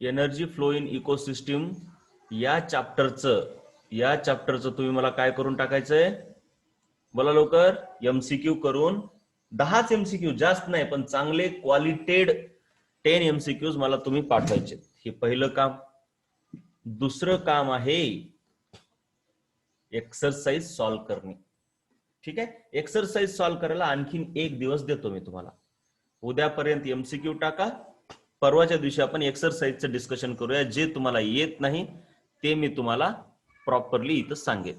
Energy flow in ecosystem या चॅप्टरचं तुम्ही मला काय करून टाकायचंय, बोला लवकर, एमसीक्यू करून 10च एमसीक्यू, जास्त नाही पण चांगले क्वालिटेड 10 एमसीक्यूज मला तुम्ही पाठवायचे. हे पहिलं काम. दुसरं काम आहे एक्सरसाइज सॉल्व्ह करणे. ठीक आहे, एक्सरसाइज सॉल्व्ह करायला आणखीन 1 दिवस देतो मी तुम्हाला. उद्यापर्यंत एमसीक्यू टाका, परवाच्या दिवशी आपण एक्सरसाइजचं डिस्कशन करूया. जे तुम्हाला येत नाही ते मी तुम्हाला प्रॉपरली इथं सांगेन.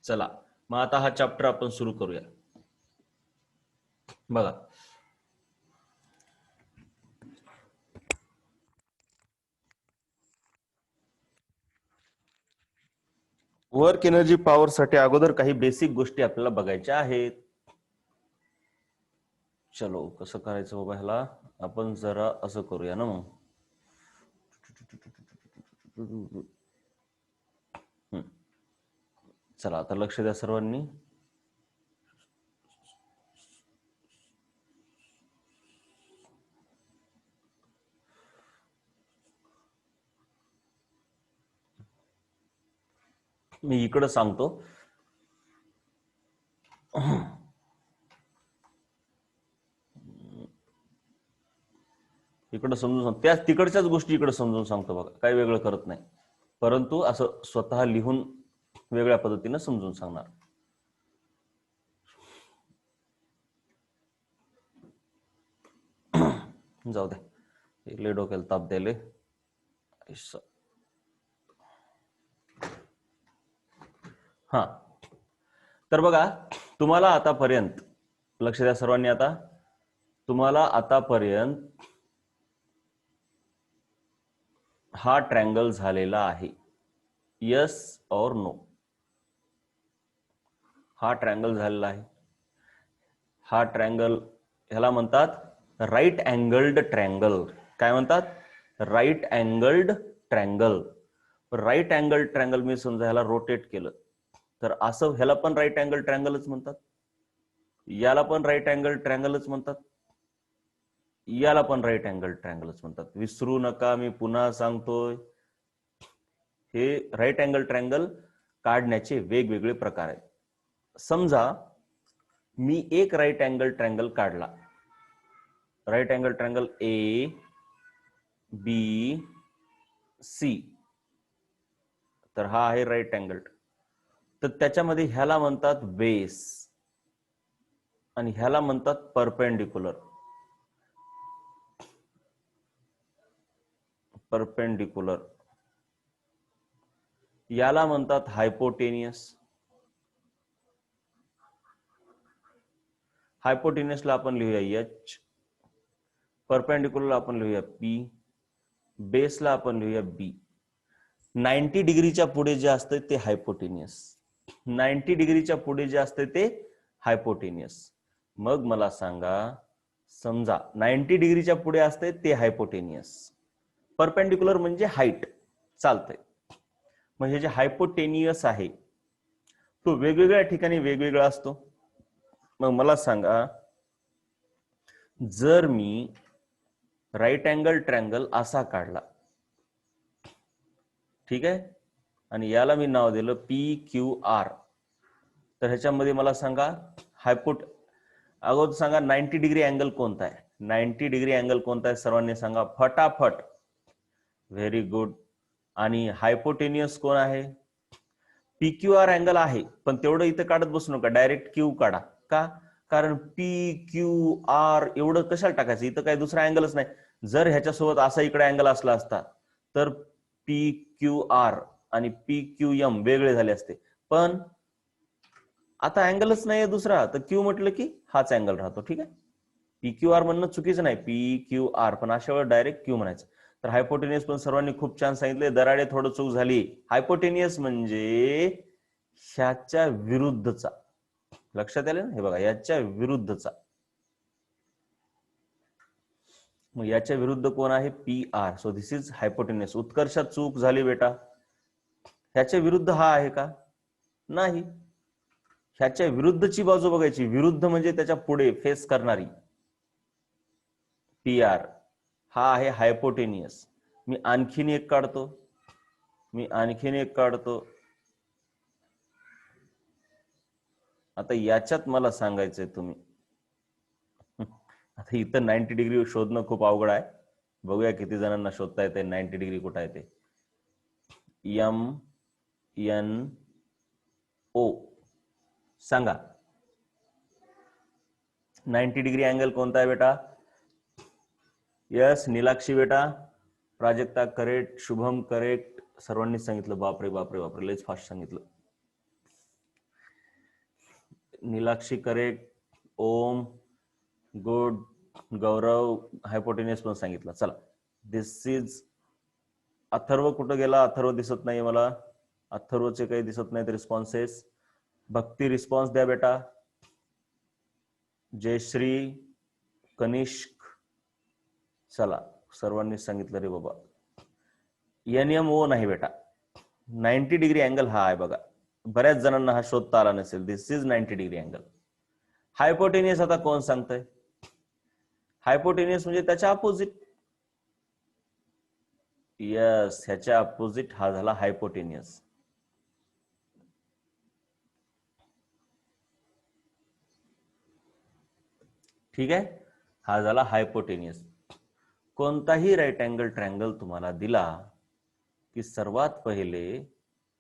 चला मग आता हा चॅप्टर आपण सुरू करूया. बघा, वर्क एनर्जी पॉवर साठी अगोदर काही बेसिक गोष्टी आपल्याला बघायच्या आहेत. चलो कसं करायचं बाबा, ह्याला आपण जरा असं करूया ना. मग चला आता लक्ष द्या सर्वांनी. मी इकडं सांगतो, इकडं समजून सांगतो, त्याच तिकडच्याच गोष्टी इकडे समजून सांगतो बघा, काही वेगळं करत नाही, परंतु असं स्वतः लिहून वेगळ्या पद्धतीने समजून सांगणार. जाऊ दे, लय डोक्याला ताप द्यायले. हा, तर बघा, तुम्हाला आतापर्यंत, लक्ष द्या सर्वांनी, आता तुम्हाला आतापर्यंत हा ट्रँगल झालेला आहे. यस और नो? हा ट्रँगल झालेला आहे. हा ट्रँगल ह्याला म्हणतात राईट अँगल्ड ट्रँगल. काय म्हणतात? Right angled triangle. Right angle triangle मी समजा ह्याला रोटेट केलं तर असं, ह्याला पण राईट अँगल ट्रँगलच म्हणतात, याला पण राईट अँगल ट्रँगलच म्हणतात, याला पण राईट अँगल ट्रँगलच म्हणतात. विसरू नका, मी पुन्हा सांगतोय, हे राईट अँगल ट्रँगल काढण्याचे वेगवेगळे प्रकार आहेत. समजा मी एक राईट अँगल ट्रँगल काढला, right angle triangle A B C, तर हा आहे राईट अँगल. तर त्याच्यामध्ये ह्याला म्हणतात बेस आणि ह्याला म्हणतात परपेंडिक्युलर. परपेंडिक्युलर याला म्हणतात हायपोटेनियस. हायपोटेनियसला आपण लिहूया एच, परपेंडिक्युलरला आपण लिहूया पी, बेसला आपण लिहूया बी. 90 डिग्रीच्या पुढे जे असते ते हायपोटेनियस, 90 डिग्रीच्या पुढे जे असते ते हायपोटेनियस. मग मला सांगा, समजा 90 डिग्रीच्या पुढे असते ते हायपोटेनियस, परपेंडिक्युलर म्हणजे हाईट, चालतंय. मग हे जे हायपोटेनियस आहे तो वेगवेगळ्या ठिकाणी वेगवेगळा असतो. मग मला सांगा, जर मी राईट अँगल ट्रँगल असा काढला, ठीक आहे, आणि याला मी नाव दिलं पी क्यू आर, तर ह्याच्यामध्ये मला सांगा अगोदर सांगा 90 डिग्री अँगल कोणता आहे? 90 डिग्री अँगल कोणता आहे सर्वांनी सांगा फटाफट. Very good. आणि हायपोटेनियस कोण आहे? पी क्यू आर अँगल आहे, पण तेवढं इथं काढत बसू नका, डायरेक्ट क्यू काढा. का? कारण पी क्यू आर एवढं कशाला टाकायचं, इथं काही दुसरा अँगलच नाही. जर ह्याच्यासोबत असा इकडे अँगल असला असता तर पी क्यू आर आणि पी क्यू एम वेगळे झाले असते, पण आता अँगलच नाहीये दुसरा, तर क्यू म्हटलं की हाच अँगल राहतो. ठीक आहे, पी क्यू आर म्हणणं चुकीचं नाही, पी क्यू आर, पण अशा वेळेस डायरेक्ट क्यू म्हणायचं. तर हायपोटेनियस पण सर्वांनी खूप छान सांगितले, दराडे थोडं चूक झाली. हायपोटेनियस म्हणजे ह्याच्या विरुद्धचा, लक्षात आलं ना? हे बघा, याच्या विरुद्धचा. मग याच्या विरुद्ध कोण आहे? P R. So this is hypotenuse. उत्कर्षात चूक झाली बेटा, ह्याच्या विरुद्ध हा आहे का? नाही. ह्याच्या विरुद्धची बाजू बघायची, विरुद्ध म्हणजे त्याच्या पुढे फेस करणारी, पी आर. हा आहे हायपोटेनियस. मी आणखीन एक काढतो. आता याच्यात मला सांगायचंय तुम्ही, आता इथं 90 डिग्री शोधणं खूप अवघड आहे. बघूया किती जणांना शोधता येते 90 डिग्री कुठं आहे ते. MNO सांगा 90 डिग्री अँगल कोणता आहे बेटा? यस नीलाक्षी बेटा, प्राजक्ता करेक्ट, शुभम करेक्ट, सर्वांनी सांगितलं. बापरे बापरे बापरे, लयच फास्ट सांगितलं. नीलाक्षी करेक्ट, ओम गुड, गौरव हायपोटेनियस पण सांगितलं. चला दिस इज अथर्व. कुठं गेला अथर्व? दिसत नाही मला. अथर्वचे काही दिसत नाहीत रिस्पॉन्सेस. भक्ती रिस्पॉन्स द्या बेटा. जयश्री, कनिष्क, चला सर्वांनी सांगितलं रे बाबा. NMO नाही बेटा. 90 डिग्री अँगल हा आहे बघा. बऱ्याच जणांना हा शोधता आला नसेल. दिस इज 90 डिग्री अँगल. हायपोटेनियस आता कोण सांगतंय? हायपोटेनियस म्हणजे त्याच्या अपोजिट. यस, ह्याच्या अपोजिट हा झाला हायपोटेनियस. ठीक आहे, हा झाला हायपोटेनियस. कोणताही राईट अँगल ट्रँगल तुम्हाला दिला की सर्वात पहिले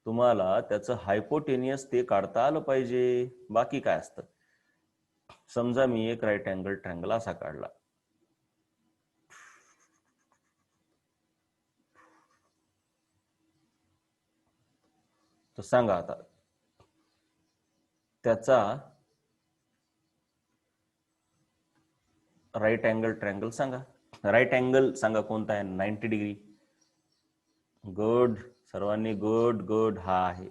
तुम्हाला त्याचं हायपोटेनियस ते काढता आलं पाहिजे. बाकी काय असतं? समजा मी एक राईट अँगल ट्रँगल असा काढला, तर सांगा आता त्याचा राईट अँगल ट्रँगल सांगा. राईट अँगल सांगा कोणता आहे? 90 डिग्री. गुड, सर्वांनी गुड गुड, हा आहे.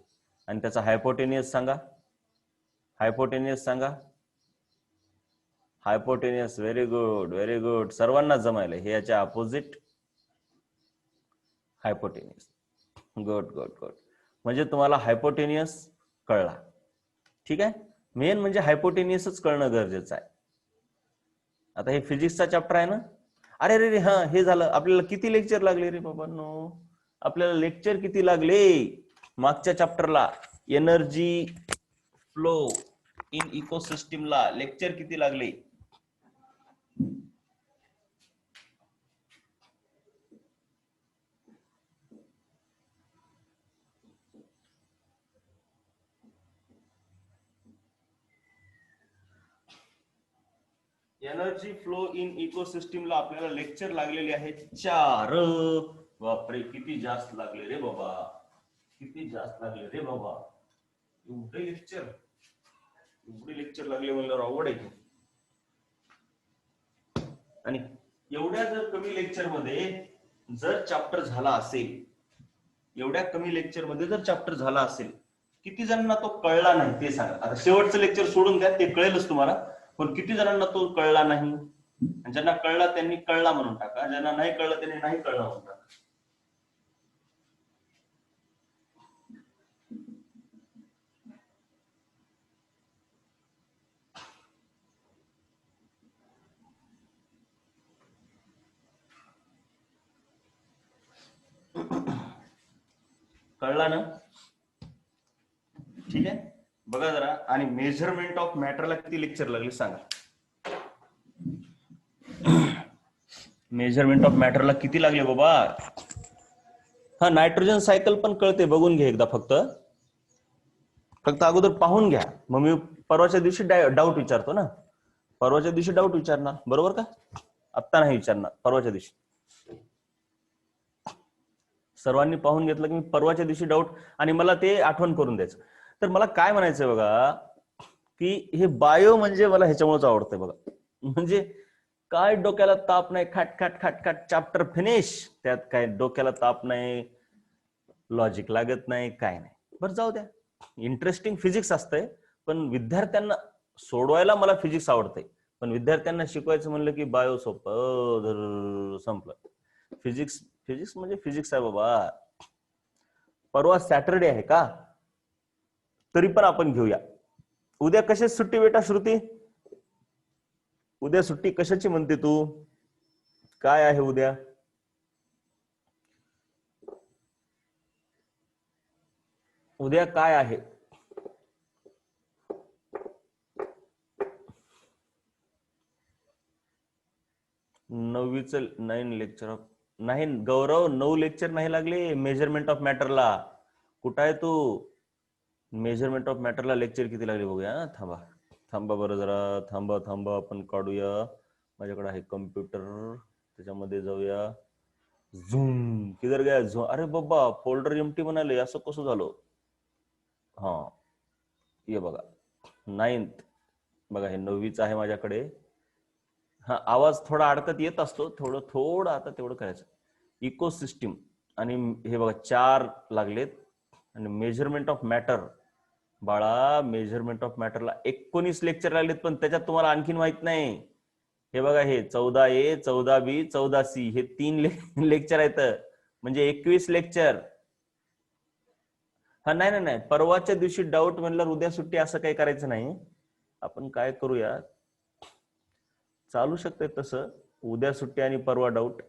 आणि त्याचा हायपोटेनियस सांगा. हायपोटेनियस सांगा. Hypotenuse, very good very good, सर्वांना जमायला. हे याच्या opposite hypotenuse. Good good good. म्हणजे तुम्हाला हायपोटेनियस कळला. ठीक आहे, मेन म्हणजे हायपोटेनियसच कळणं गरजेचं आहे. आता हे फिजिक्सचा चॅप्टर आहे ना. अरे रे रे, हा हे झालं. आपल्याला किती लेक्चर लागले रे बाबा? नो, आपल्याला लेक्चर किती लागले मागच्या चॅप्टरला? एनर्जी फ्लो इन इकोसिस्टीमला लेक्चर किती लागले? एनर्जी फ्लो इन इकोसिस्टीमला आपल्याला लेक्चर लागलेले आहेत 4. बापरे, किती जास्त लागले रे बाबा, किती जास्त लागले रे बाबा. एवढे लेक्चर लागले म्हणल्यावर अवघड आहे. आणि एवढ्या जर कमी लेक्चर मध्ये जर चॅप्टर झाला असेल, एवढ्या कमी लेक्चर मध्ये जर चॅप्टर झाला असेल, किती जणांना तो कळला नाही ते सांगा. आता शेवटचं लेक्चर सोडून द्या, ते कळेलच तुम्हाला. पण किती जणांना तो कळला नाही? ज्यांना कळला त्यांनी कळला म्हणून टाका, ज्यांना नाही कळलं त्यांनी नाही कळलं म्हणून टाका. कळला ना? ठीक आहे, बघा जरा. आणि मेजरमेंट ऑफ मॅटरला किती लेक्चर लागले सांगा. मेजरमेंट ऑफ मॅटरला किती लागले बाबा? हा, नायट्रोजन सायकल पण कळते, बघून घ्या एकदा. फक्त अगोदर पाहून घ्या. मग मी परवाच्या दिवशी डाऊट विचारतो ना. परवाच्या दिवशी डाऊट विचारणार, बरोबर का? आत्ता नाही विचारणार, परवाच्या दिवशी. सर्वांनी पाहून घेतलं की मी परवाच्या दिवशी डाऊट, आणि मला ते आठवण करून द्यायचं. तर मला काय म्हणायचंय बघा, की हे बायो म्हणजे मला ह्याच्यामुळेच आवडतंय बघा. म्हणजे काय डोक्याला ताप नाही, खाट खाट खाट खाट चॅप्टर फिनिश. त्यात काय डोक्याला ताप नाही, लॉजिक लागत नाही, काय नाही. बरं जाऊ द्या, इंटरेस्टिंग फिजिक्स असतंय. पण विद्यार्थ्यांना सोडवायला मला फिजिक्स आवडतंय, पण विद्यार्थ्यांना शिकवायचं म्हणलं की बायो सोपं संपलं. फिजिक्स म्हणजे फिजिक्स आहे बाबा. परवा सॅटरडे आहे का? तरी पण आपण घेऊया. उद्या कशाची सुट्टी बेटा श्रुती? उद्या सुट्टी कशाची म्हणते तू? काय आहे उद्या? उद्या काय आहे? नववीचं 9 लेक्चर ऑफ नाही गौरव, 9 लेक्चर नाही लागले मेजरमेंट ऑफ मॅटरला. कुठं आहे तू? मेजरमेंट ऑफ मॅटरला लेक्चर किती लागले बघूया. थांबा थांबा बरं जरा थांबा आपण काढूया. माझ्याकडे आहे कम्प्युटर, त्याच्यामध्ये जाऊया. झूम किधर गया झूम? अरे बाबा फोल्डर एम्प्टी म्हणाले, असं कसं झालं? हा ये बघा 9th बघा, हे 9वीचं आहे माझ्याकडे. हा आवाज थोडा अडकत येत असतो, थोडं आता तेवढं करायचं. इकोसिस्टीम आणि हे बघा 4 लागलेत. आणि मेजरमेंट ऑफ मॅटर बाळा, मेजरमेंट ऑफ मॅटरला 19 लेक्चर लागलेत, पण त्याच्यात तुम्हाला आणखीन माहित नाही. हे बघा हे 14A 14B 14C हे 3 लेक्चर आहेत, म्हणजे 21 लेक्चर. हा नाही परवाच्या दिवशी डाऊट म्हणलं उद्या सुट्टी असं काही करायचं नाही. आपण काय करूया, चालू शकते तसं उद्या सुट्टी आणि परवा डाऊट.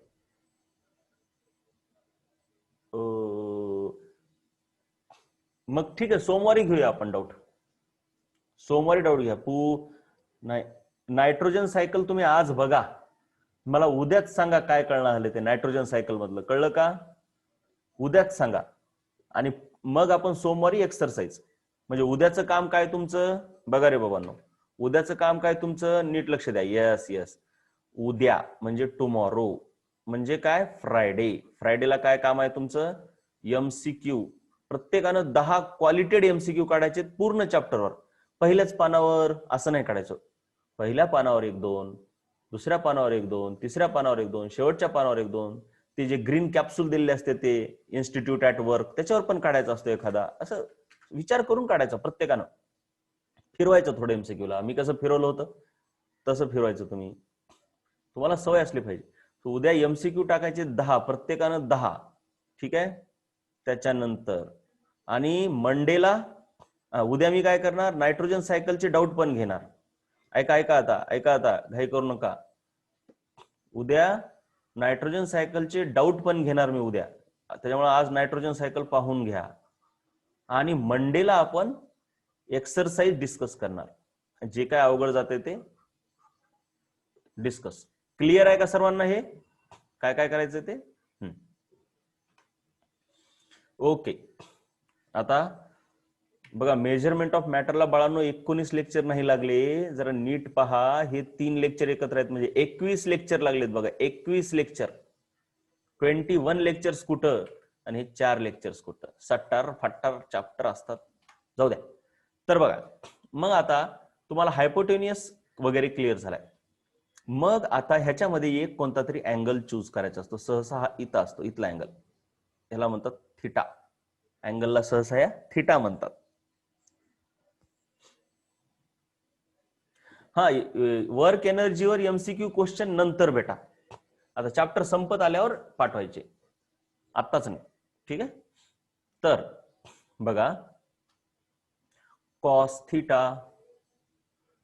मग ठीक आहे सोमवारी घेऊया आपण डाऊट. सोमवारी डाऊट घ्या. नाही नायट्रोजन सायकल तुम्ही आज बघा, मला उद्याच सांगा काय कळणार आले ते नायट्रोजन सायकल मधलं, कळलं का? उद्याच सांगा. आणि मग आपण सोमवारी एक्सरसाइज. म्हणजे उद्याचं काम काय तुमचं बघा रे बाबांनो, उद्याचं काम काय तुमचं नीट लक्ष द्या. यस उद्या म्हणजे टुमॉरो, म्हणजे काय फ्रायडे. फ्रायडेला काय काम आहे तुमचं? MCQ. प्रत्येकानं 10 क्वालिटेड MCQ काढायचे पूर्ण चॅप्टरवर. पहिल्याच पानावर असं नाही काढायचं, पहिल्या पानावर 1-2, दुसऱ्या पानावर 1-2, तिसऱ्या पानावर 1-2, शेवटच्या पानावर 1-2. ते जे ग्रीन कॅप्सूल दिलेले असते ते इन्स्टिट्यूट ऍट वर्क, त्याच्यावर पण काढायचं असतं एखादा. असं विचार करून काढायचा प्रत्येकानं. फिरवायचं थोडं MCQला. मी कसं फिरवलं होतं तसं फिरवायचं तुम्ही, तुम्हाला सवय असली पाहिजे. उद्या MCQ टाकायचे 10, प्रत्येकानं 10. ठीक आहे. त्याच्यानंतर आणि मंडेला उद्या मी काय करणार, नायट्रोजन सायकलचे डाऊट पण घेणार. ऐका आता घाई करू नका. उद्या नायट्रोजन सायकलचे डाऊट पण घेणार मी उद्या, त्याच्यामुळे आज नायट्रोजन सायकल पाहून घ्या. आणि मंडेला आपण एक्सरसाइज डिस्कस करणार, जे काय अवघड जाते ते डिस्कस. क्लिअर आहे का सर्वांना हे काय काय करायचं ते? ओके. आता बघा मेजरमेंट ऑफ मॅटरला बाळांनो 19 लेक्चर नाही लागले, जरा नीट पहा. हे 3 लेक्चर एकत्र आहेत म्हणजे 21 लेक्चर लागलेत बघा. 21 लेक्चर, 21 लेक्चर्स कुठं आणि हे 4 लेक्चर्स कुठं. सट्टार फट्टार चॅप्टर असतात, जाऊ द्या. तर बघा मग आता तुम्हाला हायपोटेनियस वगैरे क्लिअर झालाय. मग आता ह्याच्यामध्ये एक कोणता तरी अँगल चूज करायचा असतो. सहसा हा इथं असतो, इथला अँगल, याला म्हणतात थिटा. अँगलला सहसा या थिटा म्हणतात. हा वर्क एनर्जीवर MCQ क्वेश्चन नंतर बेटा, आता चॅप्टर संपत आल्यावर पाठवायचे, आत्ताच नाही. ठीक आहे. तर बघा कॉस थिटा,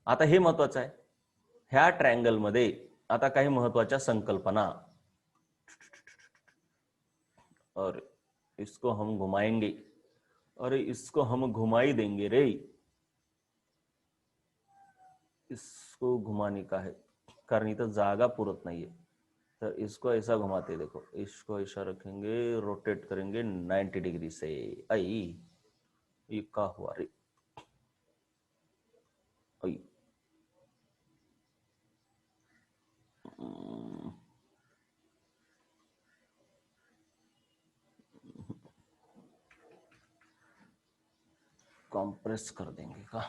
आता हे महत्वाचं आहे. ह्या ट्रायंगल मध्ये आता काही महत्वाच्या संकल्पना. और इसको हम घुमाएंगे, अरे इसको हम घुमाई देंगे रे, इसको घुमाने का है, कारण इथं जागा पुरत नाहीये. तो इसको ऐसा घुमाते, देखो इसको ऐसा रखेंगे, रोटेट करेंगे 90 डिग्री से. आई ये क्या हुआ रे? आई कॉम्प्रेस कर देंगे का?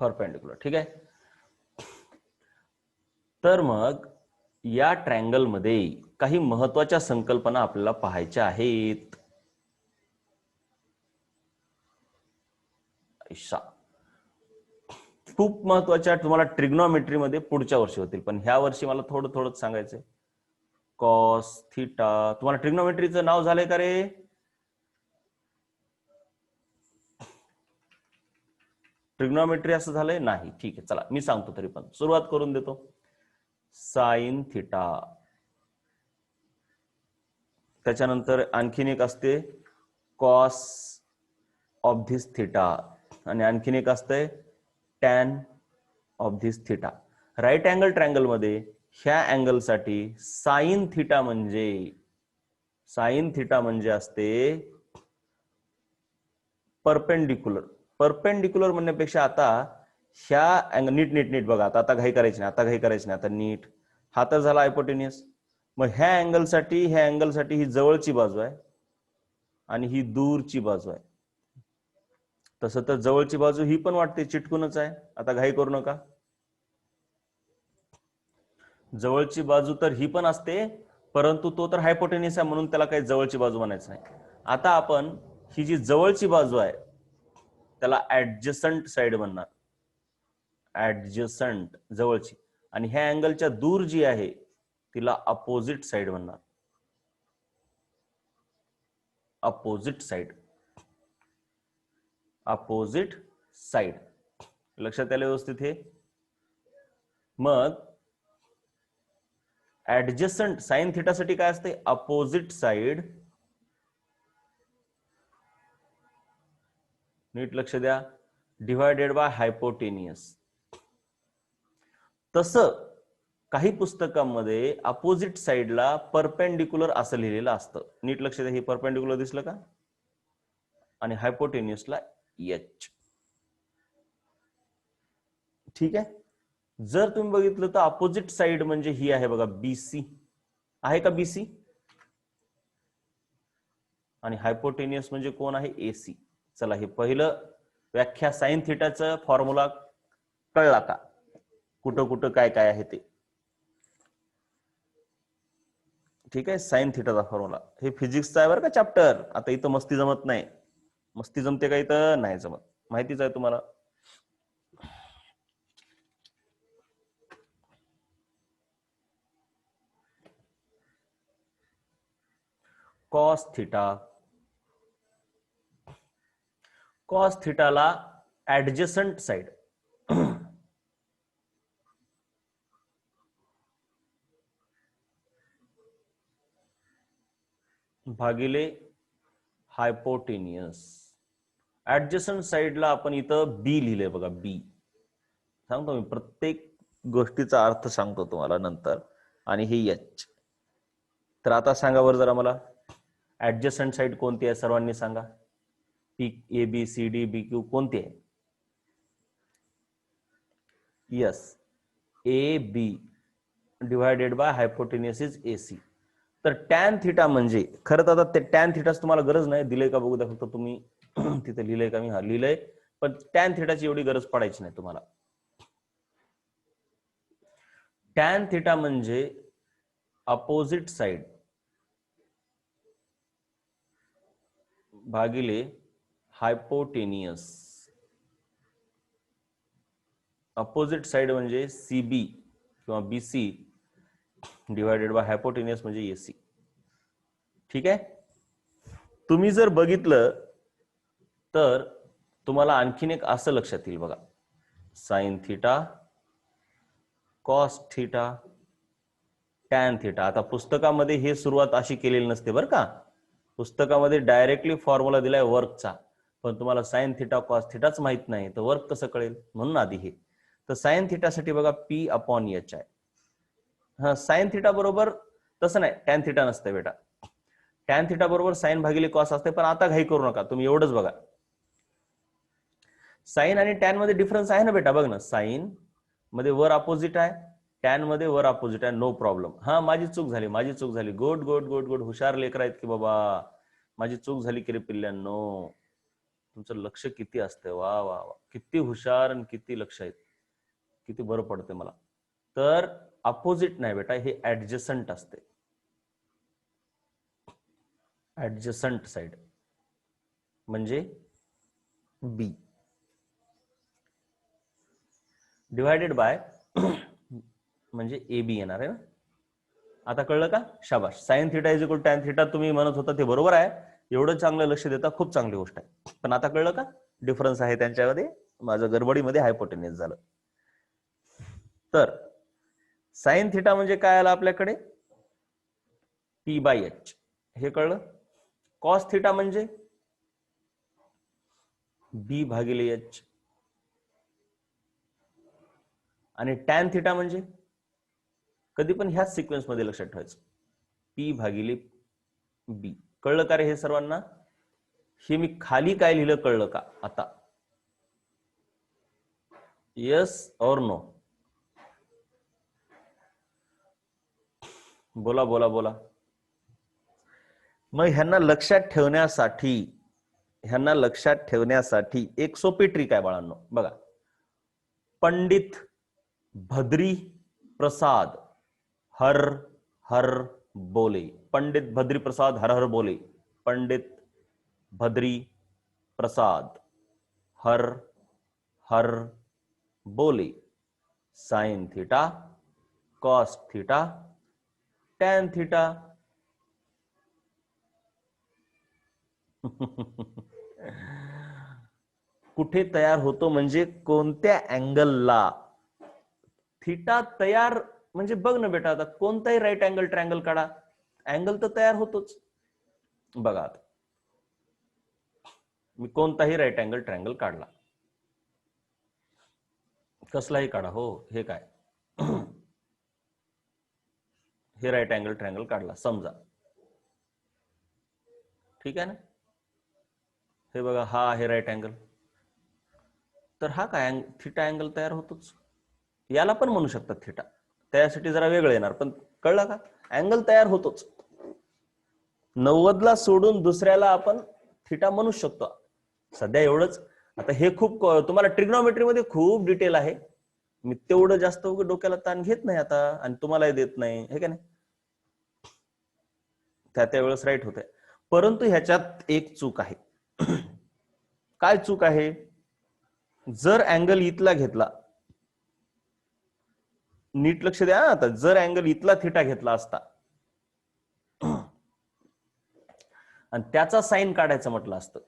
परपेंडिक्युलर. ठीक आहे. तर मग या ट्रायंगल मध्ये काही महत्वाच्या संकल्पना आपल्याला पाहायच्या आहेत. खूप महत्वाच्या, तुम्हाला ट्रिग्नोमेट्री मध्ये पुढच्या वर्षी होतील, पण ह्या वर्षी मला थोडंच सांगायचंय. कॉस थिटा, तुम्हाला ट्रिग्नोमेट्रीचं नाव झालंय का रे? ट्रिग्नॉमेट्री असं झालंय नाही. ठीक आहे, चला मी सांगतो तरी पण सुरुवात करून देतो. साइन थिटा, त्याच्यानंतर आणखीन एक असते कॉस ऑफ धिस थिटा, आणि आणखीन एक असतंय tan of this theta. Right angle triangle मध्ये ह्या अँगल साठी साइन थिटा म्हणजे असते परपेंडिक्युलर. परपेंडिक्युलर म्हणण्यापेक्षा आता ह्या अँगल नीट बघा, आता घाई करायची नाही, आता नीट. हा तर झाला हायपोटेनियस. मग ह्या अँगलसाठी ही जवळची बाजू आहे आणि ही दूरची बाजू आहे. तसं तर जवळची बाजू ही पण वाटते चिटकूनच आहे, आता घाई करू नका. जवळची बाजू तर ही पण असते, परंतु तो तर हायपोटेनियस आहे म्हणून त्याला काही जवळची बाजू म्हणायचं नाही. आता आपण ही जी जवळची बाजू आहे त्याला ऍडजसंट साइड म्हणणार, ऍडजसंट जवळची. आणि ह्या अँगलच्या दूर जी आहे तिला अपोजिट साइड म्हणणार, अपोजिट साइड. लक्षात आलं व्यवस्थित हे? मग ऍडजसंट साइन थिटासाठी काय असते? Opposite side. नीट लक्ष द्या, डिवायडेड बाय हायपोटेनियस. तसं काही पुस्तकांमध्ये अपोजिट साइडला परपेंडिक्युलर असं लिहिलेलं असतं. नीट लक्ष द्या, हे परपेंडिक्युलर दिसलं का? आणि हायपोटेनियसला एच. ठीक आहे. जर तुम्ही बघितलं तर अपोजिट साइड म्हणजे ही आहे बघा, बीसी आहे का? बीसी. आणि हायपोटेनियस म्हणजे कोण आहे? एसी. चला, हे पहिलं व्याख्या साइन थिटाचं फॉर्म्युला कळला का? कुठं कुठं काय काय आहे ते. ठीक आहे, साइन थिटाचा फॉर्म्युला. हे फिजिक्सचा आहे बरं का चॅप्टर. आता इथं मस्ती जमत नाही. मस्ती जमते का इथं? नाही जमत, माहितीच आहे तुम्हाला. कॉस थिटाला ऍडजसंट साइड भागिले हायपोटेनियस. ऍडजसंट साइडला आपण इथं बी लिहिले बघा, बी. सांगतो मी, प्रत्येक गोष्टीचा अर्थ सांगतो तुम्हाला नंतर. आणि हे एच. तर आता सांगा बरं जरा मला, ऍडजसंट साइड कोणती आहे? सर्वांनी सांगा. P A B C D B Q कोणती आहे? Yes, A B divided by hypotenuse is AC. तर टॅन थिटा म्हणजे खरं तर आता ते टॅन थिटाच तुम्हाला गरज नाही, दिलंय का बघू द्या फक्त तुम्ही. तिथे लिहिलंय का? मी हा लिहिलंय, पण टॅन थिटाची एवढी गरज पडायची नाही तुम्हाला. टॅन थिटा म्हणजे अपोजिट साइड भागिले हायपोटेनियस. अपोजिट साइड म्हणजे सीबी किंवा बीसी डिवायडेड बाय हायपोटेनियस म्हणजे एसी. ठीक आहे. तुम्ही जर बघितलं तर तुम्हाला आणखीन एक असं लक्षात येईल बघा, sine theta, cos theta, tan theta. आता पुस्तकामध्ये हे सुरुवात अशी केलेली नसते बरं का. पुस्तकामध्ये डायरेक्टली फॉर्म्युला दिलाय वर्कचा, पण तुम्हाला साइन थिटा कॉस थिटाच माहित नाही तर वर्क कसं कळेल? म्हणून आधी हे. तर साइन थिटासाठी बघा पी अपॉन एच आहे. हा, साइन थिटा बरोबर तसं नाही, टॅन थिटा नसते बेटा. टॅन थिटा बरोबर साइन भागिले कॉस असते, पण आता घाई करू नका, तुम्ही एवढंच बघा. साइन आणि टॅन मध्ये डिफरन्स आहे ना बेटा? बघ ना, साइन मध्ये वर अपोजिट आहे, टॅन मध्ये वर अपोजिट आहे, नो प्रॉब्लेम. हा, माझी चूक झाली. गुड. हुशार लेकर आहेत की बाबा. माझी चूक झाली की रे पिल्ल्यांनो. तुमचं लक्ष किती असतंय, वा वा वा, किती हुशार आणि किती लक्ष आहेत, किती बरं पडते मला. तर अपोजिट नाही बेटा, हे ऍडजसंट असते. ऍडजसंट साइड म्हणजे बी डिवायडेड बाय म्हणजे ए बी येणार आहे ना. आता कळलं का? शाबाश. Sine theta is equal tan theta तुम्ही म्हणत होता ते बरोबर आहे. एवढं चांगलं लक्ष देता, खूप चांगली गोष्ट आहे. पण आता कळलं का डिफरन्स आहे त्यांच्यामध्ये? माझ्या गडबडीमध्ये हायपोटेन्यूस झालं. तर साइन थिटा म्हणजे काय आलं आपल्याकडे, P/H, हे कळलं. कॉस थिटा म्हणजे B/H, आणि टॅन थिटा म्हणजे कधी पण ह्याच सिक्वेन्स मध्ये लक्षात ठेवायचं, P/B. कळलं का रे हे सर्वांना? हे मी खाली काय लिहिलं कळलं का आता? येस और नो? बोला बोला बोला. मग ह्यांना लक्षात ठेवण्यासाठी एक सोपी ट्रिक आहे बाळांनो. बघा, पंडित भद्री प्रसाद हर हर बोले. पंडित भद्री प्रसाद हर हर बोले. पंडित भद्री प्रसाद हर हर बोले. साइन थीटा, कॉस थीटा, टैन थीटा. कुठे तयार होतो म्हणजे कोणत्या अँगलला थीटा तयार, म्हणजे बघ ना बेटा, आता कोणताही राईट अँगल ट्रायंगल काढा, अँगल तर तयार होतोच. बघा आता मी कोणताही राईट अँगल ट्रायंगल काढला, कसलाही काढा, हो हे काय, हे राईट अँगल ट्रायंगल काढला समजा, ठीक आहे ना. हे बघा, हा आहे राईट अँगल, तर हा काय थीटा अँगल तयार होतोच. याला पण म्हणू शकतात थीटा, त्यासाठी जरा वेगळं येणार, पण कळलं का, अँगल तयार होतोच. 90ला सोडून दुसऱ्याला आपण थीटा म्हणू शकतो. सध्या एवढंच. आता हे खूप तुम्हाला ट्रिग्नोमेट्री मध्ये खूप डिटेल आहे, मी तेवढं जास्त डोक्याला ताण घेत नाही आता, आणि तुम्हालाही देत नाही, हे का नाही. त्यावेळेस राईट होत आहे. परंतु ह्याच्यात एक चूक आहे. काय चूक आहे? जर अँगल इथला घेतला, नीट लक्ष द्या आता, जर अँगल इथला थीटा घेतला असता आणि त्याचा साइन काढायचं म्हटलं असतं,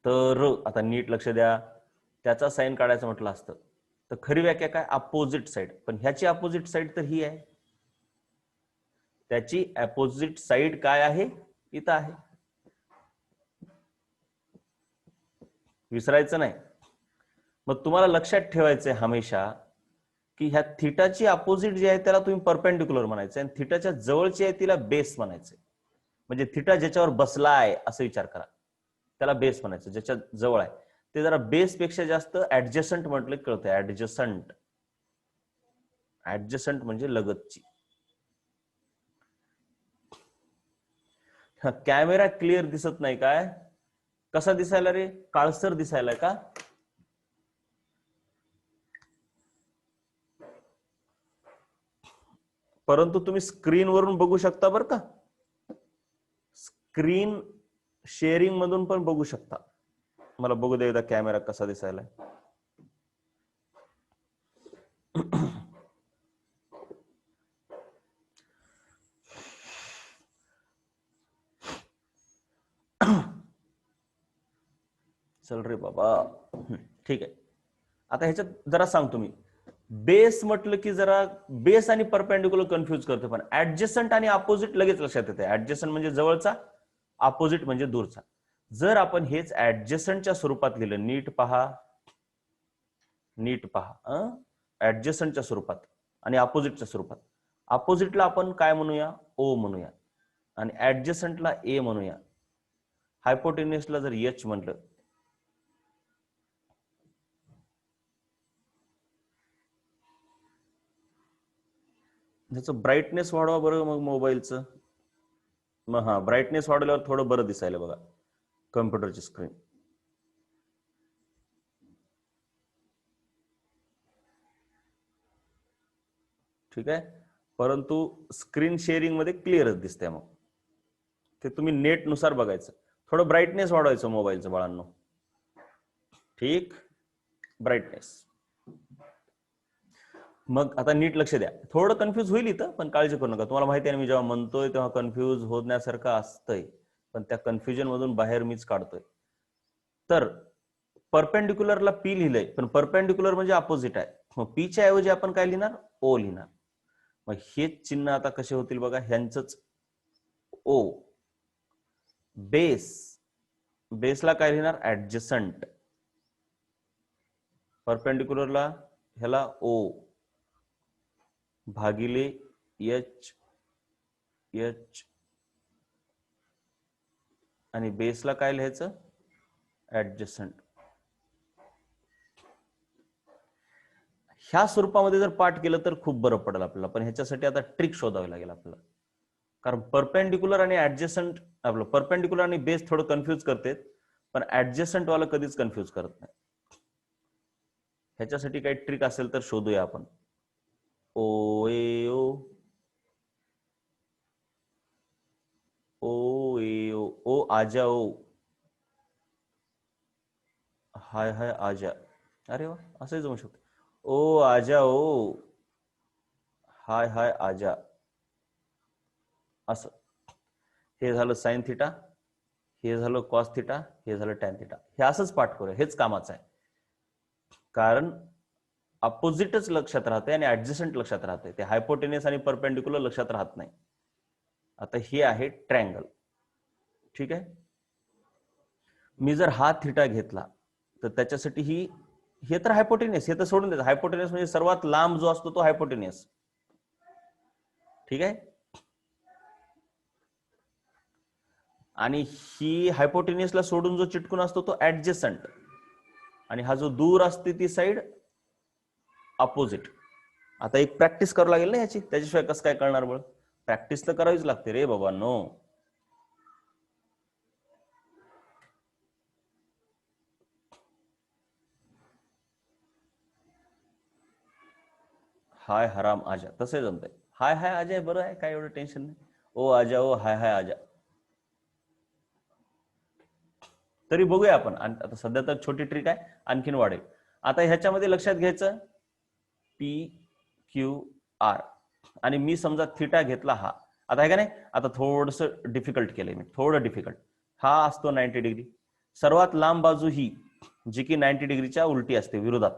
तर आता नीट लक्ष द्या, त्याचा साइन काढायचं म्हटलं असतं तर खरी व्याख्या काय, अपोजिट साइड. पण ह्याची अपोजिट साइड तर ही आहे, त्याची अपोजिट साइड काय आहे, इथं आहे, विसरायचं नाही. मग तुम्हाला लक्षात ठेवायचंय हमेशा की ह्या थीटाची अपोजिट जी आहे त्याला तुम्ही परपेंडिक्युलर म्हणायचं, आणि थीटाच्या जवळची आहे तिला बेस म्हणायचं. म्हणजे थीटा ज्याच्यावर बसला आहे असं विचार करा, त्याला बेस म्हणायचं. ज्याच्या जवळ आहे ते जरा बेस पेक्षा जास्त ऍडजस्टंट म्हटलं कळतं. ऍडजस्टंट, ऍडजस्टंट म्हणजे लगतची. कॅमेरा क्लिअर दिसत नाही काय? कसा दिसायला रे? काळसर दिसायला का? परंतु तुम्ही स्क्रीनवरून बघू शकता बरं का, स्क्रीन शेअरिंग मधून पण बघू शकता. मला बघू दे एकदा कॅमेरा कसा दिसायला. चल रे बाबा, ठीक आहे. आता ह्याच्यात जरा सांगतो मी, बेस म्हटलं की जरा बेस आणि परपेंडिक्युलर कन्फ्युज करतो, पण ऍडजस्टंट आणि अपोजिट लगेच लक्षात येते. ऍडजस्टंट म्हणजे जवळचा, अपोजिट म्हणजे दूरचा. जर आपण हेच ऍडजस्टंटच्या स्वरूपात लिहिलं, नीट पहा, नीट पहा, ऍडजस्टंटच्या स्वरूपात आणि अपोजिटच्या स्वरूपात. अपोजिटला आपण काय म्हणूया, ओ म्हणूया, आणि ऍडजस्टंटला ए म्हणूया. हायपोटेन्युसला जर एच म्हटलं, त्याचं ब्राईटनेस वाढवा बरं मग मोबाईलचं. मग हा, ब्राईटनेस वाढवल्यावर थोडं बरं दिसायला बघा कम्प्युटरची स्क्रीन. ठीक आहे, परंतु स्क्रीन शेअरिंग मध्ये क्लिअरच दिसते. मग ते तुम्ही नेट नुसार बघायचं, थोडं ब्राईटनेस वाढवायचं मोबाईलचं बाळांनो. ठीक, ब्राईटनेस. मग आता नीट लक्ष द्या, थोडं कन्फ्युज होईल इथं, पण काळजी करू नका. तुम्हाला माहिती आहे, मी जेव्हा म्हणतोय तेव्हा कन्फ्युज होण्यासारखं असतंय, पण त्या कन्फ्युजन मधून बाहेर मीच काढतोय. तर परपेंडिक्युलरला पी लिहिलंय, पण परपेंडिक्युलर म्हणजे अपोजिट आहे. मग पीच्या ऐवजी आपण काय लिहिणार? ओ लिहिणार. मग हेच चिन्ह आता कसे होतील बघा, ह्यांचंच ओ. बेसला काय लिहिणार? ऍडजसंट. परपेंडिक्युलरला ह्याला ओ भागिले एच आणि बेसला काय लिहायचं? ऍडजसंट. ह्या स्वरूपामध्ये जर पाठ केलं तर खूप बरं पडेल आपल्याला, पण ह्याच्यासाठी आता ट्रिक शोधावी लागेल आपल्याला. कारण परपेंडिक्युलर आणि ऍडजसंट, आपलं परपेंडिक्युलर आणि बेस थोडं कन्फ्युज करते, पण ऍडजसंट वाला कधीच कन्फ्युज करत नाही. ह्याच्यासाठी काही ट्रिक असेल तर शोधूया आपण. ओ ए ओ ओ ए ओ ओ आजा ओ, हाय हाय आजा. अरे वा, असंही जमू शकतो. ओ आजा ओ, हाय हाय आजा. असं. हे झालं साइन थिटा, हे झालं कॉस थिटा, हे झालं टॅन थिटा. हे असंच पाठ करूया, हेच कामाचं आहे. कारण अपोजिटच लक्षात राहते आणि ऍडजस्टंट लक्षात राहते, ते हायपोटेनियस आणि परपेंडिक्युलर लक्षात राहत नाही. आता हे आहे ट्रँगल. ठीक आहे. मी जर हा थिटा घेतला तर त्याच्यासाठी हे तर हायपोटेनियस, हे तर सोडून द्यायचं. हायपोटेनियस म्हणजे सर्वात लांब जो असतो तो हायपोटेनियस. ठीक आहे. आणि ही हायपोटेनियसला सोडून जो चिटकून असतो तो ऍडजसंट, आणि हा जो दूर असते ती साइड अपोजिट. आता एक प्रॅक्टिस करावं लागेल ना याची, त्याच्याशिवाय कसं काय कळणार? बळ प्रॅक्टिस तर करावीच लागते रे बाबा. नो, हाय हराम आजा तसे जमतंय. हाय हाय आजा बरं आहे, काय एवढं टेन्शन नाही. ओ आजा ओ हाय हाय आजा. तरी बघूया आपण. आता सध्या तर छोटी ट्रिक आहे, आणखीन वाढेल. आता ह्याच्यामध्ये लक्षात घ्यायचं पी क्यू आर, आणि मी समजा थिटा घेतला हा. आता आहे का नाही, आता थोडस डिफिकल्ट केलंय मी, थोडं डिफिकल्ट. हा असतो 90 डिग्री. सर्वात लांब बाजू ही जी की 90 डिग्रीच्या उलटी असते, विरोधात,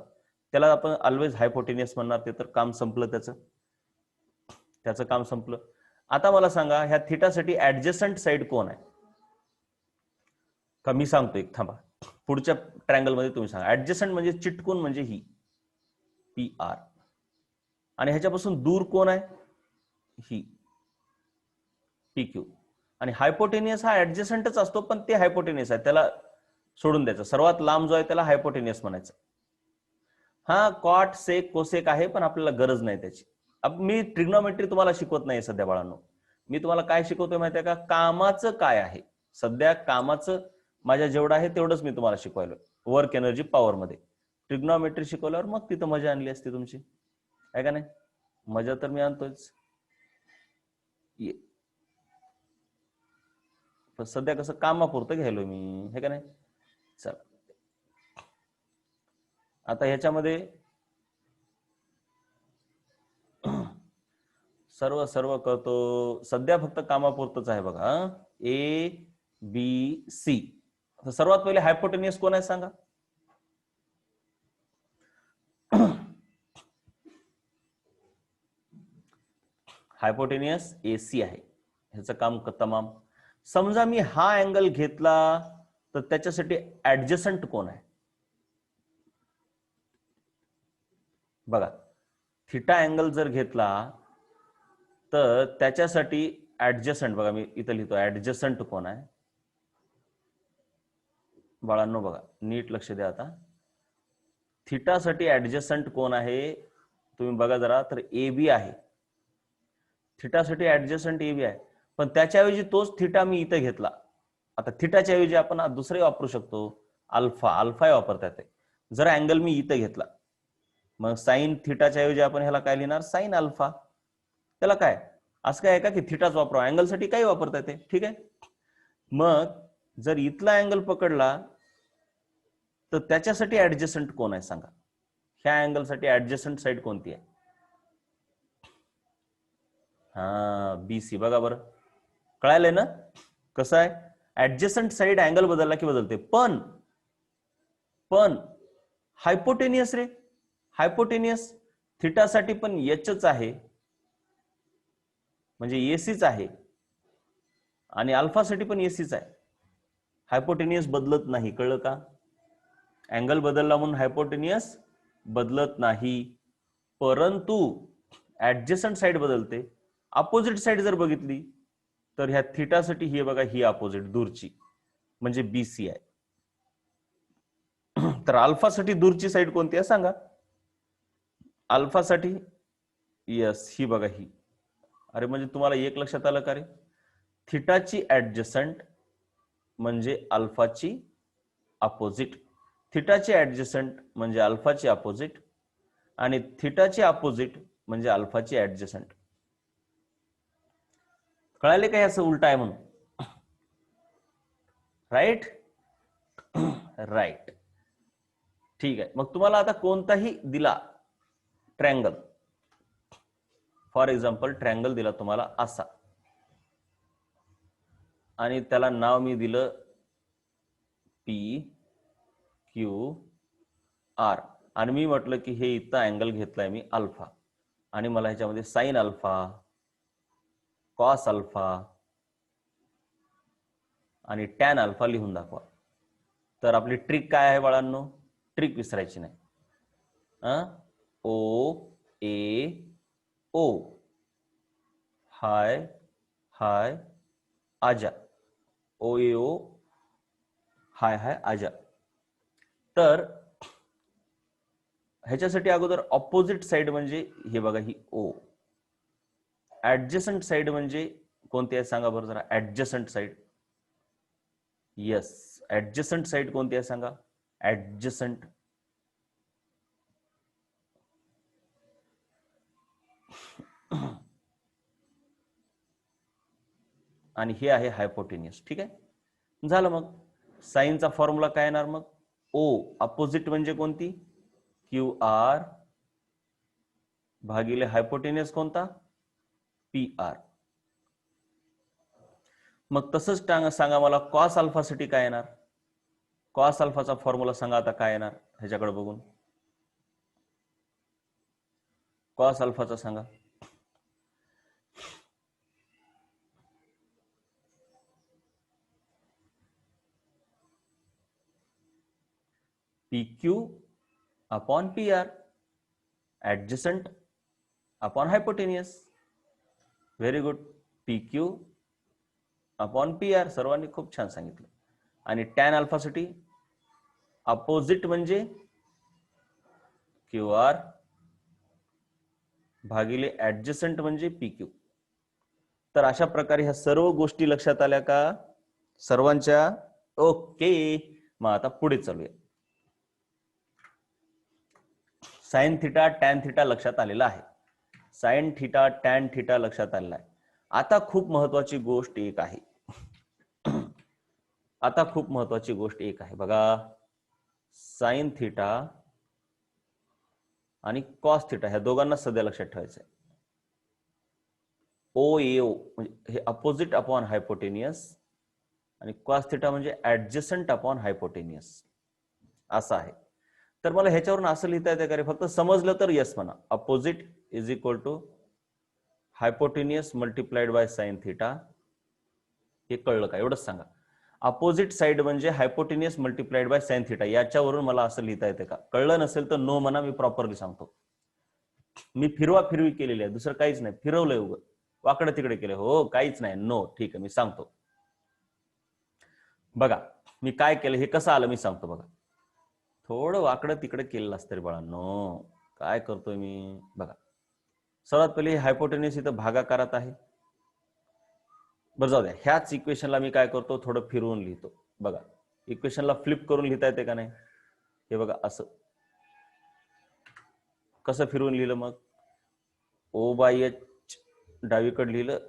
त्याला आपण ऑलवेज हायपोटेनियस म्हणणार. ते तर काम संपलं त्याचं काम संपलं. आता मला सांगा, ह्या थिटासाठी ऍडजस्टंट साइड कोण आहे? का मी सांगतो एक, थांबा. पुढच्या ट्रँगल मध्ये तुम्ही सांगा. ऍडजस्टंट म्हणजे चिटकून, म्हणजे ही पी आर. आणि ह्याच्यापासून दूर कोण आहे? ही पी क्यू. आणि हायपोटेनियस हा ऍडजस्टंटच असतो, पण ते हायपोटेनियस आहे, त्याला सोडून द्यायचं. सर्वात लांब जो आहे त्याला हायपोटेनियस म्हणायचं. हा कॉट सेक कोसेक आहे, पण आपल्याला गरज नाही त्याची. मी ट्रिग्नोमेट्री तुम्हाला शिकवत नाही सध्या बाळांनो. मी तुम्हाला काय शिकवतोय माहिती आहे का? कामाचं काय आहे सध्या. कामाचं माझ्या जेवढं आहे तेवढंच मी तुम्हाला शिकवायलो वर्क एनर्जी पॉवर मध्ये. ट्रिग्नोमेट्री शिकवल्यावर मग तिथं मजा आणली असती तुमची, आहे का नाही? मजा तर मी आणतोच. सध्या कसं कामापुरतं घ्यायलो मी, हे का नाही? चला, आता ह्याच्यामध्ये सर्व करतो. सध्या फक्त कामापुरतच आहे बघा. A B C. सर्वात पहिले हायपोटेनियस कोण आहे सांगा? हायपोटेनियस एसी आहे. ह्याचं काम तमाम. समजा मी हा अँगल घेतला तर त्याच्यासाठी ऍडजसंट कोण आहे बघा? थिटा अँगल जर घेतला तर त्याच्यासाठी ऍडजसंट, बघा मी इथं लिहितो, ऍडजसंट कोण आहे बाळांनो? बघा नीट लक्ष द्या. आता थिटासाठी ऍडजसंट कोण आहे तुम्ही बघा जरा, तर ए बी आहे. थिटासाठी ऍडजसंट ए बी आहे, पण त्याच्याऐवजी तोच थिटा मी इथं घेतला. आता थिटाच्या ऐवजी आपण दुसरे वापरू शकतो, अल्फा. अल्फा वापरता येते. जर अँगल मी इथं घेतला, मग साइन थिटाच्या ऐवजी आपण ह्याला काय लिहिणार? Sine alpha. त्याला काय असं काय आहे का की थिटाच वापरा? अँगल साठी काही वापरता येते. ठीक आहे. मग जर इथला अँगल पकडला तर त्याच्यासाठी ऍडजसंट कोण आहे सांगा? ह्या अँगल साठी ऍडजसंट साइड कोणती आहे? हा, बीसी. बघा बरं, कळायलंय ना कसं आहे? ऍडजसंट साइड अँगल बदलला की बदलते, पण पण हायपोटेनियस रे, हायपोटेनियस थिटासाठी पण एचच आहे, म्हणजे एसीच आहे, आणि अल्फासाठी पण एसीच आहे. हायपोटेनियस बदलत नाही, कळलं का? अँगल बदलला म्हणून हायपोटेनियस बदलत नाही, परंतु ऍडजस्टंट साइड बदलते. अपोजिट साइड जर बघितली तर ह्या थिटासाठी ही बघा, ही अपोजिट दूरची म्हणजे बीसी आहे. तर अल्फासाठी दूरची साइड कोणती आहे सांगा? अल्फासाठी यस, ही बघा ही. अरे म्हणजे तुम्हाला एक लक्षात आलं का रे? थिटाची ऍडजस्टंट म्हणजे अल्फाची अपोजिट, थिटाची ऍडजस्टंट म्हणजे अल्फाची अपोजिट, आणि थिटाची अपोजिट म्हणजे अल्फाची ऍडजस्टंट. कळाले काय असं उलट आहे म्हणून? Right right. ठीक आहे. मग तुम्हाला आता कोणताही दिला ट्रँगल, फॉर एक्झाम्पल ट्रँगल दिला तुम्हाला असा, आणि त्याला नाव मी दिलं पी क्यू आर, आणि मी म्हटलं की हे इथं अँगल घेतलाय मी अल्फा, आणि मला ह्याच्यामध्ये साइन अल्फा, कॉस अल्फा आणि टॅन अल्फा लिहून दाखवा. तर आपली ट्रिक काय आहे बाळांनो? ट्रिक विसरायची नाही. ओ ए ओ, हाय हाय आजा, ओ ए ओ, हाय हाय आजा. तर ह्याच्यासाठी अगोदर ऑपोजिट साइड म्हणजे हे बघा, ही ओ. ऍडजसंट साइड म्हणजे कोणती आहे सांगा बरं जरा? Adjacent side, yes, adjacent side कोणती आहे सांगा? ऍडजसंट. आणि हे आहे हायपोटेनियस. ठीक आहे, झालं. मग साइनचा फॉर्म्युला काय येणार मग? ओ अपोजिट म्हणजे कोणती? क्यू आर भागिले हायपोटेनियस कोणता? P R. मग तसंच सांगा मला कॉस अल्फासाठी काय येणार? कॉस अल्फाचा फॉर्म्युला सांगा आता काय येणार ह्याच्याकडे बघून. कॉस अल्फाचा सांगा. P Q upon P R, adjacent upon hypotenuse. Very good. P Q upon P R, सर्वांनी खूप छान सांगितलं. आणि टॅन अल्फासाठी अपोजिट म्हणजे क्यू आर भागिले ऍडजसंट म्हणजे पी क्यू. तर अशा प्रकारे ह्या सर्व गोष्टी लक्षात आल्या का सर्वांच्या? ओके. मग आता पुढे चालूया. साइन थिटा टॅन थिटा लक्षात आलेला आहे. साइन थिटा टॅन थिटा लक्षात आलेला आहे. आता खूप महत्वाची गोष्ट एक आहे. आता खूप महत्वाची गोष्ट एक आहे बघा. साइन थिटा आणि कॉस थिटा ह्या दोघांना सध्या लक्षात ठेवायचं आहे. ओ ए ओ म्हणजे हे अपोजिट अपॉन हायपोटेनियस, आणि कॉस थिटा म्हणजे ऍडजसंट अपॉन हायपोटेनियस असं आहे. तर मला ह्याच्यावरून असं लिहिता येतं का रे? फक्त समजलं तर यस म्हणा. Opposite is equal to hypotenuse multiplied by sine theta. हे कळलं का? एवढंच सांगा. अपोजिट साइड म्हणजे hypotenuse multiplied by sine theta. याच्यावरून मला असं लिहिता येते का? कळलं नसेल तर नो म्हणा, मी प्रॉपरली सांगतो. मी फिरवा फिरवी केलेली आहे, दुसरं काहीच नाही. फिरवलंय उगं, वाकडं तिकडे केलं. हो काहीच नाही. नो. ठीक आहे, मी सांगतो. बघा मी काय केलं, हे कसं आलं मी सांगतो. बघा थोडं वाकडं तिकडे केलेलं असतं रे बाळांनो. काय करतोय मी बघा. सर्वात पहिले हायपोटेनियस इथं भागाकारात आहे. बरं जाऊ द्या, ह्याच इक्वेशनला मी काय करतो, थोडं फिरवून लिहितो. बघा इक्वेशनला फ्लिप करून लिहिता येते का नाही? हे बघा असं. कसं फिरवून लिहिलं मग? ओ बाय एच डावीकडे लिहिलं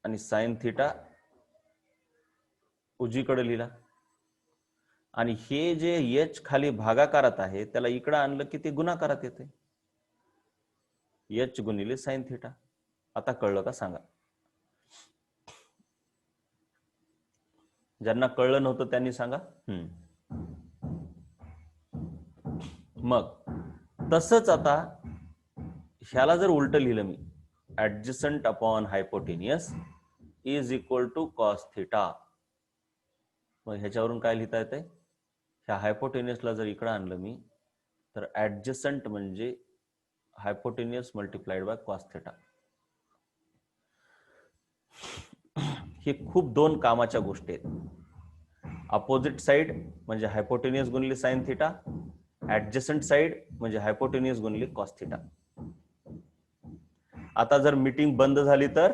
आणि साइन थिटा उजवीकडे लिहिला. आणि हे जे एच खाली भागाकारात आहे त्याला इकडं आणलं की ते गुणाकारात येते. एच गुणिले साइन थिटा. आता कळलं का सांगा? ज्यांना कळलं नव्हतं त्यांनी सांगा. मग तसंच आता ह्याला जर उलट लिहिलं मी, adjacent upon hypotenuse is equal to cos theta, मग ह्याच्यावरून काय लिहिता येते, ह्या हायपोटेनियसला जर इकडे आणलं मी तर ऍडजसंट म्हणजे hypotenuse multiplied by cos theta. हे खूप दोन कामाच्या गोष्टी आहेत. अपोजिट साइड म्हणजे हायपोटेनियस गुणिले साइन थिटा, ऍडजसंट साइड म्हणजे हायपोटेनियस गुणिले कॉस थिटा. आता जर मीटिंग बंद झाली तर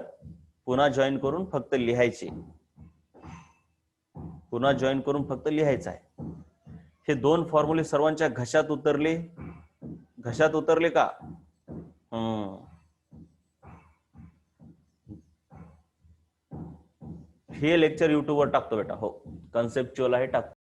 पुन्हा जॉईन करून फक्त लिहायचे, पुन्हा जॉईन करून फक्त लिहायचं आहे. हे दोन फॉर्म्युले सर्वांच्या घशात उतरले, घशात उतरले का? हे लेक्चर युट्यूबवर टाकतो बेटा, हो कन्सेप्च्युअल आहे, टाकतो.